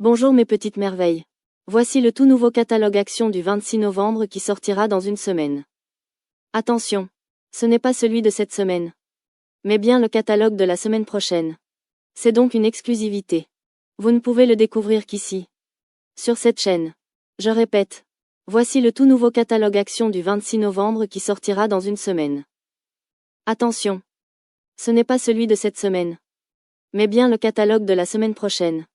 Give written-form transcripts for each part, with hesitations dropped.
Bonjour mes petites merveilles. Voici le tout nouveau catalogue Action du 26 novembre qui sortira dans une semaine. Attention, ce n'est pas celui de cette semaine, mais bien le catalogue de la semaine prochaine. C'est donc une exclusivité. Vous ne pouvez le découvrir qu'ici, sur cette chaîne. Je répète, voici le tout nouveau catalogue Action du 26 novembre qui sortira dans une semaine. Attention, ce n'est pas celui de cette semaine, mais bien le catalogue de la semaine prochaine.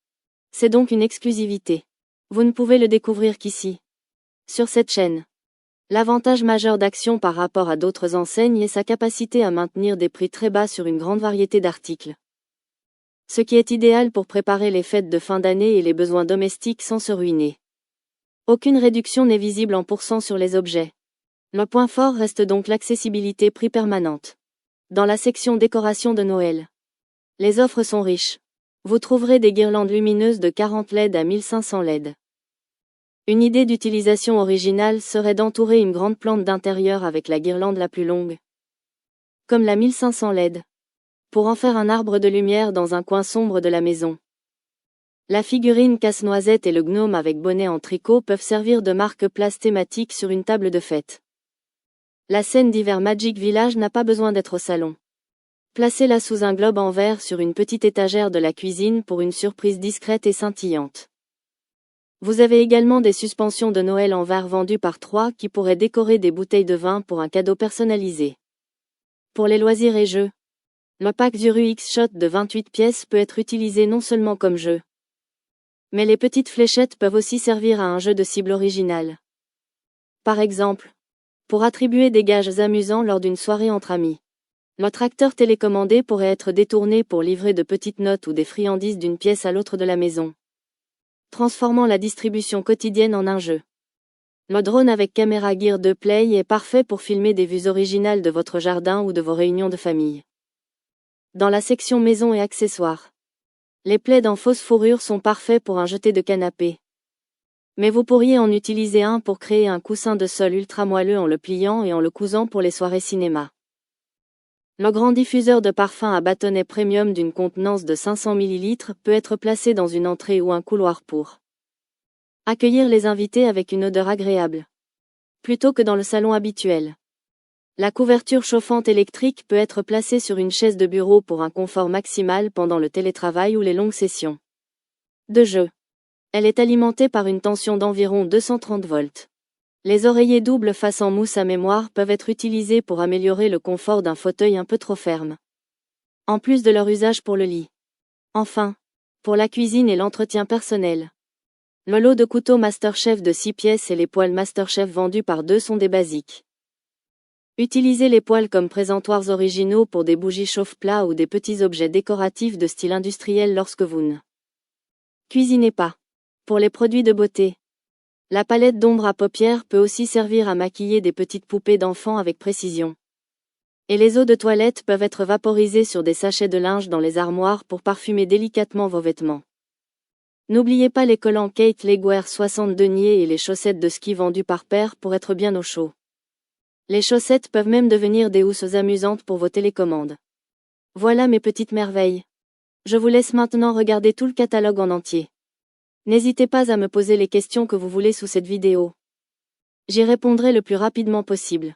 C'est donc une exclusivité. Vous ne pouvez le découvrir qu'ici, sur cette chaîne. L'avantage majeur d'Action par rapport à d'autres enseignes est sa capacité à maintenir des prix très bas sur une grande variété d'articles. Ce qui est idéal pour préparer les fêtes de fin d'année et les besoins domestiques sans se ruiner. Aucune réduction n'est visible en pourcent sur les objets. Le point fort reste donc l'accessibilité prix permanente. Dans la section décoration de Noël, les offres sont riches. Vous trouverez des guirlandes lumineuses de 40 LED à 1500 LED. Une idée d'utilisation originale serait d'entourer une grande plante d'intérieur avec la guirlande la plus longue, comme la 1500 LED, pour en faire un arbre de lumière dans un coin sombre de la maison. La figurine casse-noisette et le gnome avec bonnet en tricot peuvent servir de marque-place thématique sur une table de fête. La scène d'hiver Magic Village n'a pas besoin d'être au salon. Placez-la sous un globe en verre sur une petite étagère de la cuisine pour une surprise discrète et scintillante. Vous avez également des suspensions de Noël en verre vendues par 3 qui pourraient décorer des bouteilles de vin pour un cadeau personnalisé. Pour les loisirs et jeux, le pack Zuru X-Shot de 28 pièces peut être utilisé non seulement comme jeu, mais les petites fléchettes peuvent aussi servir à un jeu de cible original. Par exemple, pour attribuer des gages amusants lors d'une soirée entre amis. Le tracteur télécommandé pourrait être détourné pour livrer de petites notes ou des friandises d'une pièce à l'autre de la maison, transformant la distribution quotidienne en un jeu. Le drone avec caméra Gear de Play est parfait pour filmer des vues originales de votre jardin ou de vos réunions de famille. Dans la section maison et accessoires, les plaids en fausse fourrure sont parfaits pour un jeté de canapé. Mais vous pourriez en utiliser un pour créer un coussin de sol ultra moelleux en le pliant et en le cousant pour les soirées cinéma. Le grand diffuseur de parfum à bâtonnet premium d'une contenance de 500 ml peut être placé dans une entrée ou un couloir pour accueillir les invités avec une odeur agréable, plutôt que dans le salon habituel. La couverture chauffante électrique peut être placée sur une chaise de bureau pour un confort maximal pendant le télétravail ou les longues sessions de jeu. Elle est alimentée par une tension d'environ 230 volts. Les oreillers double face en mousse à mémoire peuvent être utilisés pour améliorer le confort d'un fauteuil un peu trop ferme, en plus de leur usage pour le lit. Enfin, pour la cuisine et l'entretien personnel, le lot de couteaux Masterchef de 6 pièces et les poêles Masterchef vendus par 2 sont des basiques. Utilisez les poêles comme présentoirs originaux pour des bougies chauffe-plat ou des petits objets décoratifs de style industriel lorsque vous ne cuisinez pas. Pour les produits de beauté, la palette d'ombre à paupières peut aussi servir à maquiller des petites poupées d'enfants avec précision. Et les eaux de toilette peuvent être vaporisées sur des sachets de linge dans les armoires pour parfumer délicatement vos vêtements. N'oubliez pas les collants Kate Legwear 60 deniers et les chaussettes de ski vendues par paire pour être bien au chaud. Les chaussettes peuvent même devenir des housses amusantes pour vos télécommandes. Voilà mes petites merveilles. Je vous laisse maintenant regarder tout le catalogue en entier. N'hésitez pas à me poser les questions que vous voulez sous cette vidéo. J'y répondrai le plus rapidement possible.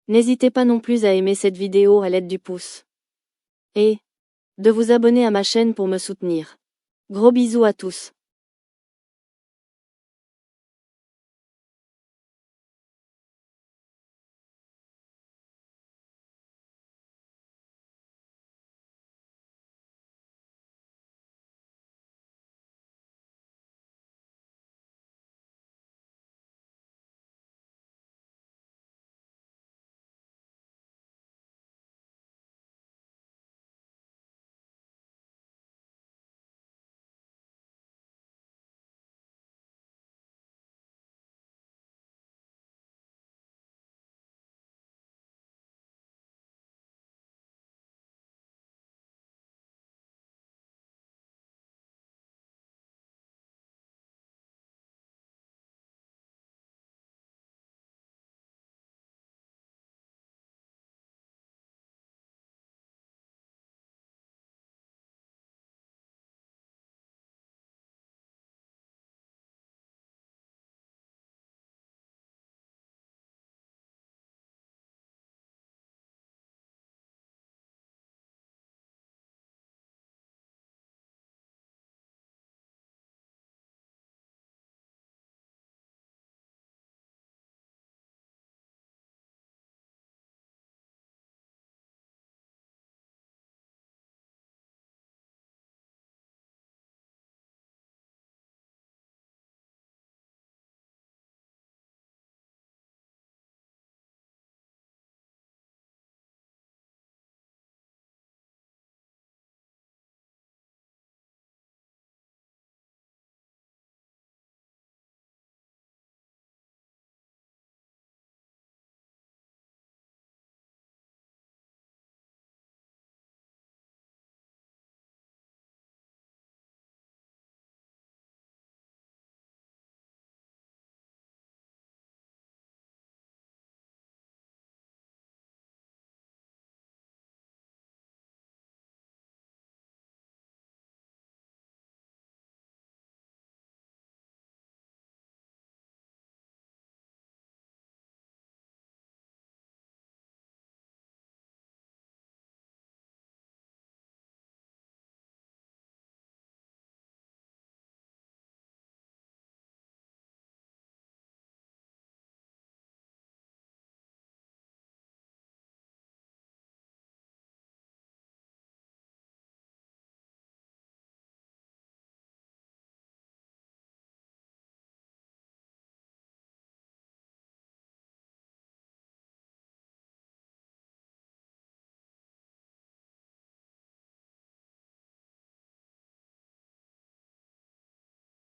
N'hésitez pas non plus à aimer cette vidéo à l'aide du pouce. Et de vous abonner à ma chaîne pour me soutenir. Gros bisous à tous.